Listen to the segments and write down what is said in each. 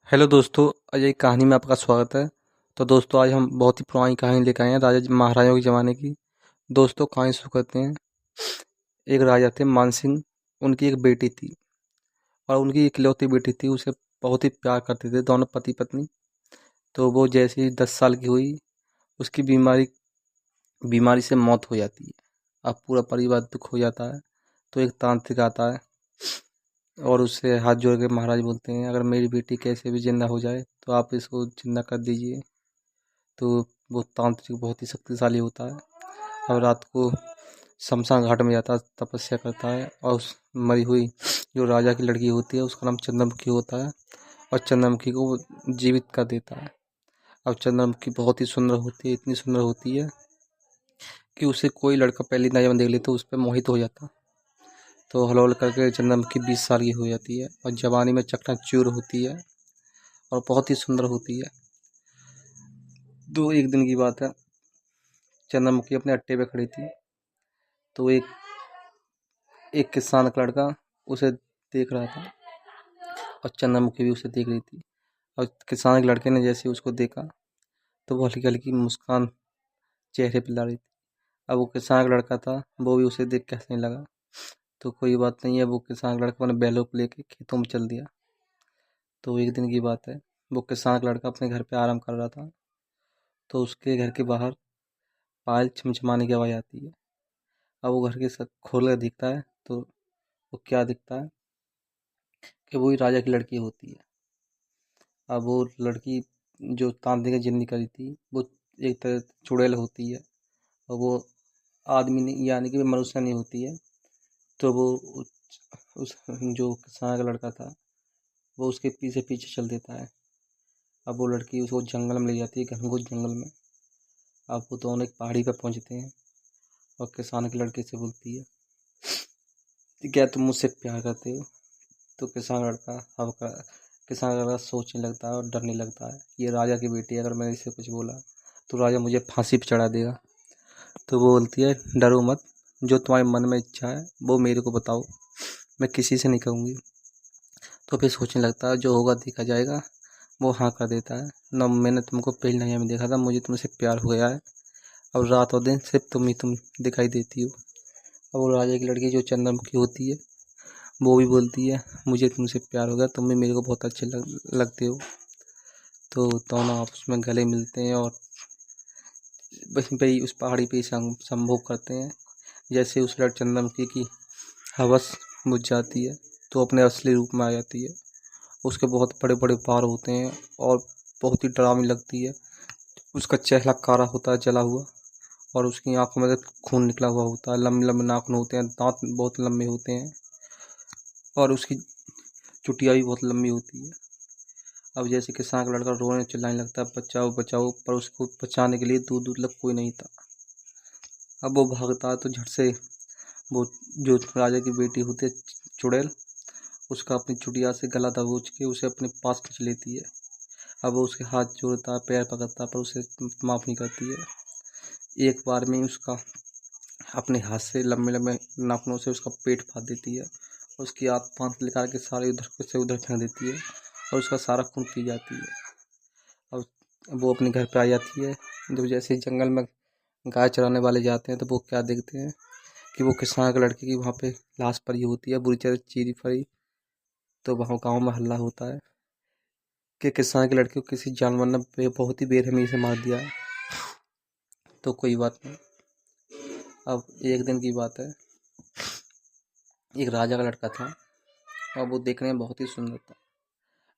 Hello दोस्तों, आज एक कहानी में आपका स्वागत है। तो दोस्तों, आज हम बहुत ही पुरानी कहानी लेकर आए हैं, राजा महाराजाओं के ज़माने की। दोस्तों, कहानी शुरू करते हैं। एक राजा थे मान सिंह। उनकी एक बेटी थी और उनकी इकलौती बेटी थी। उसे बहुत ही प्यार करते थे दोनों पति पत्नी। तो वो जैसे ही 10 साल की हुई, उसकी बीमारी से मौत हो जाती है। अब पूरा परिवार दुख हो जाता है। तो एक तांत्रिक आता है और उससे हाथ जोड़ के महाराज बोलते हैं, अगर मेरी बेटी कैसे भी जिंदा हो जाए तो आप इसको जिंदा कर दीजिए। तो वो तांत्रिक बहुत ही शक्तिशाली होता है। अब रात को शमशान घाट में जाता है, तपस्या करता है और उस मरी हुई जो राजा की लड़की होती है उसका नाम चंद्रमुखी होता है और चंद्रमुखी को वो जीवित कर देता है। अब चंद्रमुखी बहुत ही सुंदर होती है, इतनी सुंदर होती है कि उसे कोई लड़का पहली नजर में देख ले तो उस पर मोहित हो जाता। तो हलौल करके चंद्रमुखी 20 साल की हो जाती है और जवानी में चकनाचूर होती है और बहुत ही सुंदर होती है। तो एक दिन की बात है, चंद्रमुखी अपने अट्टे पे खड़ी थी। तो एक एक किसान का लड़का उसे देख रहा था और चंद्रमुखी भी उसे देख रही थी। और किसान के लड़के ने जैसे ही उसको देखा तो वो हल्की हल्की मुस्कान चेहरे पे ला रही थी। अब वो किसान का लड़का था, वो भी उसे देख के हंसने लगा। तो कोई बात नहीं है, वो किसान का लड़का अपने बैलों को लेके खेतों में चल दिया। तो एक दिन की बात है, वो किसान का लड़का अपने घर पे आराम कर रहा था। तो उसके घर के बाहर पायल छमछमाने की आवाज़ आती है। अब वो घर के सब खोल कर दिखता है तो वो क्या दिखता है कि वही राजा की लड़की होती है। अब वो लड़की जो तांत्रिक ने जिंदी करी थी वो एक तरह से चुड़ैल होती है और वो आदमी नहीं, यानी कि मनुष्य नहीं होती है। तो वो उस जो किसान का लड़का था वो उसके पीछे पीछे चल देता है। अब वो लड़की उसको जंगल में ले जाती है, घनघोर जंगल में। अब वो दोनों एक पहाड़ी पर पहुंचते हैं और किसान के लड़के से बोलती है कि क्या तुम मुझसे प्यार करते हो? तो किसान लड़का सोचने लगता है और डरने लगता है, ये राजा की बेटी है, अगर मैंने इसे कुछ बोला तो राजा मुझे फांसी पे चढ़ा देगा। तो वो बोलती है, डरो मत, जो तुम्हारे मन में इच्छा है वो मेरे को बताओ, मैं किसी से नहीं कहूँगी। तो फिर सोचने लगता है, जो होगा देखा जाएगा। वो हाँ कर देता है, न मैंने तुमको पहली नजर में देखा था, मुझे तुमसे प्यार हो गया है। अब रात और दिन सिर्फ तुम दिखाई देती हो। अब वो राजा की लड़की जो चंद्रमुखी होती है वो भी बोलती है, मुझे तुमसे प्यार हो गया, तुम भी मेरे को बहुत अच्छे लगते हो। तो दोनों आपस में गले मिलते हैं और वहीं पे ही उस पहाड़ी पे ही संभोग करते हैं। जैसे उस लड़ चंद्रमुखी की हवस बुझ जाती है तो अपने असली रूप में आ जाती है। उसके बहुत बड़े बड़े बाल होते हैं और बहुत ही डरावनी लगती है। उसका चेहरा काला होता है, जला हुआ, और उसकी आंखों में से खून निकला हुआ होता है। लंबे लंबे नाखून होते हैं, दांत बहुत लंबे होते हैं और उसकी चुटिया भी बहुत लंबी होती है। अब जैसे किसान का लड़का रोने चिल्लाने लगता है, बचाओ बचाओ, पर उसको बचाने के लिए दूर दूर तक कोई नहीं था। अब वो भागता है तो झट से वो जो राजा की बेटी होती है चुड़ैल, उसका अपनी चुटिया से गला दबोच के उसे अपने पास खींच लेती है। अब वो उसके हाथ जोड़ता है, पैर पकड़ता है, पर उसे माफ नहीं करती है। एक बार में उसका अपने हाथ से लंबे लंबे नाखूनों से उसका पेट फाड़ देती है। उसकी आंत फांस निकाल के सारे उधर से उधर फेंक देती है और उसका सारा खून पी जाती है। अब वो अपने घर पे आ जाती है। जब जैसे ही जंगल में गाय चराने वाले जाते हैं तो वो क्या देखते हैं कि वो किसान के लड़के की वहाँ पे लाश पड़ी होती है, बुरी तरह चीरी फड़ी। तो वहाँ गाँव में हल्ला होता है कि किसान के लड़के को किसी जानवर ने बहुत ही बेरहमी से मार दिया है। तो कोई बात नहीं। अब एक दिन की बात है, एक राजा का लड़का था और वो देखने में बहुत ही सुंदर था।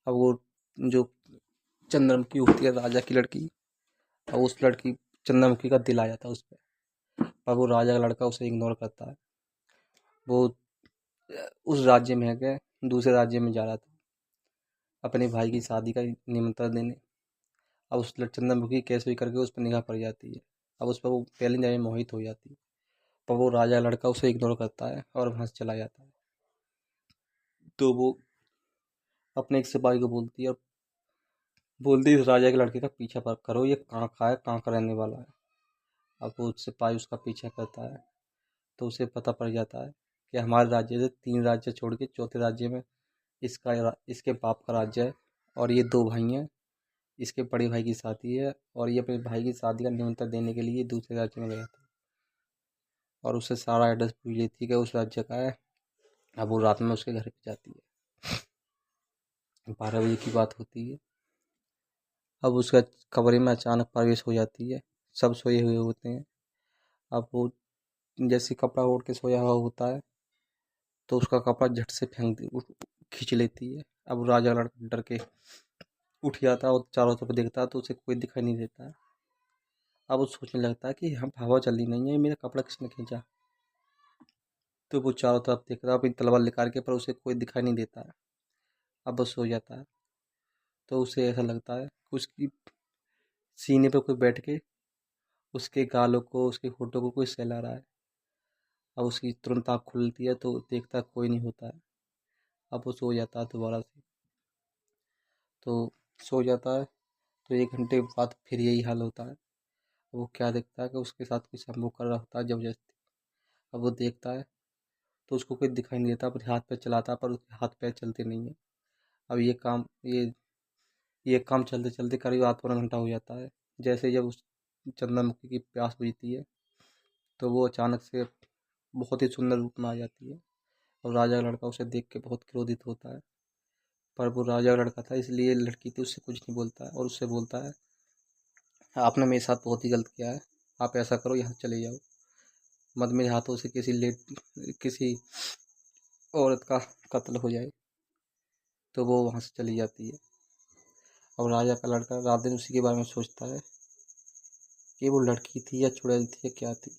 अब वो जो चंद्रमुखी होती है राजा की लड़की, अब उस लड़की चंद्रमुखी का दिल आ जाता है उस पर। अब वो राजा का लड़का उसे इग्नोर करता है। वो उस राज्य में है कि दूसरे राज्य में जा रहा था अपने भाई की शादी का निमंत्रण देने। अब उस चंद्रमुखी कैसे भी करके उस पर निगाह पड़ जाती है। अब उस पर वो पहली नजर में मोहित हो जाती है, पर वो राजा लड़का उसे इग्नोर करता है और वहाँ से चला जाता है। तो वो अपने एक सिपाही को बोलती है इस राजा के लड़के का पीछा पर करो, ये कहाँ का है, कहाँ का रहने वाला है। अब वो सिपाही उसका पीछा करता है तो उसे पता पड़ जाता है कि हमारे राज्य से 3 राज्य छोड़ के चौथे राज्य में इसके बाप का राज्य है और ये 2 भाई हैं। इसके बड़े भाई की शादी है और ये अपने भाई की शादी का न्योता देने के लिए दूसरे राज्य में गया था और उससे सारा एड्रेस पूछ लेती है कि उस राज्य का है। अब वो रात में उसके घर पे जाती है। 12 बजे की बात होती है। अब उसका कमरे में अचानक प्रवेश हो जाती है। सब सोए हुए होते हैं। अब वो जैसे कपड़ा ओढ़ के सोया हुआ होता है तो उसका कपड़ा झट से खींच लेती है। अब राजा लड़का डर के उठ जाता है और चारों तरफ देखता है तो उसे कोई दिखाई नहीं देता है। अब वो सोचने लगता है कि हम हवा चली नहीं है, मेरा कपड़ा किसने खींचा। तो वो चारों तरफ देख रहा है अपनी तलवार निकाल के, पर उसे कोई दिखाई नहीं देता है। अब वो सो जाता है तो उसे ऐसा लगता है कि उसकी सीने पे कोई बैठ के उसके गालों को, उसके होठों को कोई सहला रहा है। अब उसकी तुरंत आँख खुलती है तो देखता है कोई नहीं होता है। अब वो सो जाता है दोबारा से। तो सो जाता है तो 1 घंटे बाद फिर यही हाल होता है। वो क्या देखता है कि उसके साथ कोई संभोग कर रहा होता है ज़बरदस्ती। अब वो देखता है तो उसको कोई दिखाई नहीं देता, अपने हाथ पैर चलाता है पर उसके हाथ पैर चलते नहीं है। अब ये काम चलते चलते करीब आधा पौना घंटा हो जाता है। जैसे जब उस चंद्रमुखी की प्यास बुझती है तो वो अचानक से बहुत ही सुंदर रूप में आ जाती है और राजा का लड़का उसे देख के बहुत क्रोधित होता है। पर वो राजा का लड़का था इसलिए लड़की थी उससे कुछ नहीं बोलता है और उससे बोलता है, आपने मेरे साथ बहुत ही गलत किया है। आप ऐसा करो, यहाँ चले जाओ, मत मेरे हाथों से किसी औरत का कत्ल हो जाए। तो वो वहाँ से चली जाती है। और राजा का लड़का रात दिन उसी के बारे में सोचता है कि वो लड़की थी या चुड़ैल थी या क्या थी।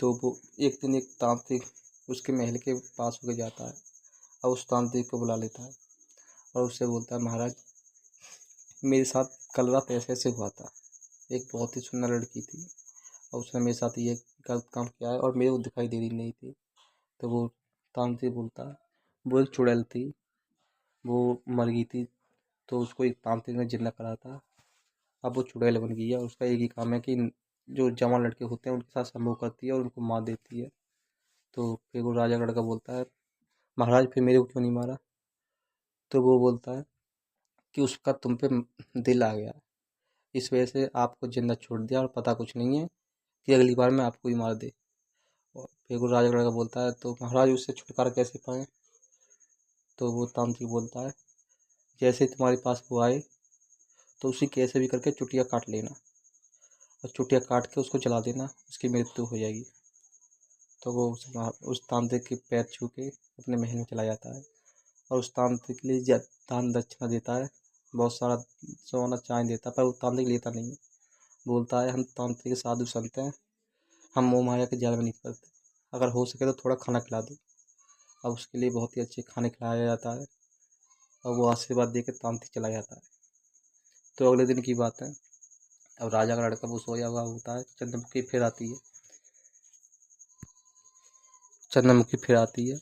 तो वो एक दिन एक तांत्रिक उसके महल के पास होके जाता है और उस तांत्रिक को बुला लेता है और उससे बोलता है, महाराज मेरे साथ कल रात ऐसे ऐसे हुआ था। एक बहुत ही सुंदर लड़की थी और उसने मेरे साथ ये गलत काम किया है और मेरे को दिखाई दे रही नहीं थी। तो वो तांत्रिक बोलता है, वो एक चुड़ैल थी, वो मर गई थी तो उसको एक तांत्रिक ने जिंदा करा था। अब वो चुड़ैल बन गई है और उसका एक ही काम है कि जो जवान लड़के होते हैं उनके साथ संभोग करती है और उनको मार देती है। तो फिर वो राजा का लड़का बोलता है, महाराज फिर मेरे को क्यों नहीं मारा। तो वो बोलता है कि उसका तुम पे दिल आ गया, इस वजह से आपको जिंदा छोड़ दिया और पता कुछ नहीं है कि अगली बार मैं आपको ही मार दे। और फिर वो राजा का लड़का बोलता है, तो महाराज उससे छुटकारा कैसे पाएं। तो वो तांत्रिक बोलता है, जैसे ही तुम्हारे पास वो आए तो उसी कैसे भी करके चुटिया काट लेना और चुटिया काट के उसको जला देना, उसकी मृत्यु हो जाएगी। तो वो उस तांत्रिक के पैर छू के अपने महल में चला जाता है और उस तांत्रिक के लिए दान दक्षिणा देता है, बहुत सारा सोना चांदी देता है, पर वो तांत्रिक लेता नहीं है। बोलता है, हम तांत्रिक साधु संत हैं, हम मोह माया के जाल में नहीं पड़ते, अगर हो सके तो थोड़ा खाना खिला दो। अब उसके लिए बहुत ही अच्छे खाने खिलाया जाता है और वो आशीर्वाद दे के तांत्रिक चला जाता है। तो अगले दिन की बात है, अब राजा का लड़का वो सोया हुआ होता है, चंद्रमुखी फिर आती है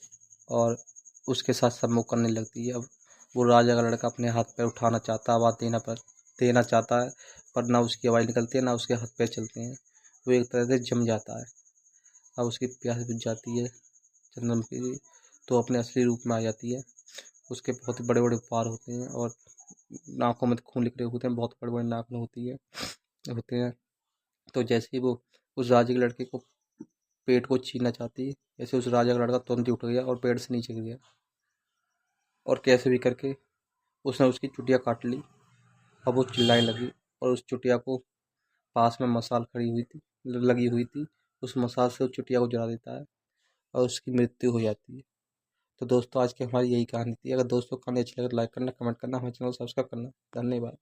और उसके साथ सम्मुख करने लगती है। अब वो राजा का लड़का अपने हाथ पैर उठाना चाहता है, आवाज़ देना चाहता है, पर ना उसकी आवाज़ निकलती है ना उसके हाथ पैर चलते हैं। वो एक तरह से जम जाता है। अब उसकी प्यास बुझ जाती है चंद्रमुखी, तो अपने असली रूप में आ जाती है। उसके बहुत बड़े बड़े बाल होते हैं और नाकों में खून निकले होते हैं, बहुत बड़े बड़े नाखून होते हैं। तो जैसे ही वो उस राजा के लड़के को पेट को छीनना चाहती है, ऐसे उस राजा का लड़का तुरंत ही उठ गया और पेड़ से नीचे गिर गया और कैसे भी करके उसने उसकी चुटिया काट ली। अब वो चिल्लाने लगी और उस चुटिया को पास में मसाल खड़ी हुई थी लगी हुई थी, उस मसाल से उस चुटिया को जला देता है और उसकी मृत्यु हो जाती है। तो दोस्तों आज की हमारी यही कहानी थी। अगर दोस्तों को कहानी अच्छी लगे तो लाइक करना, कमेंट करना, हमारे चैनल को सब्सक्राइब करना। धन्यवाद।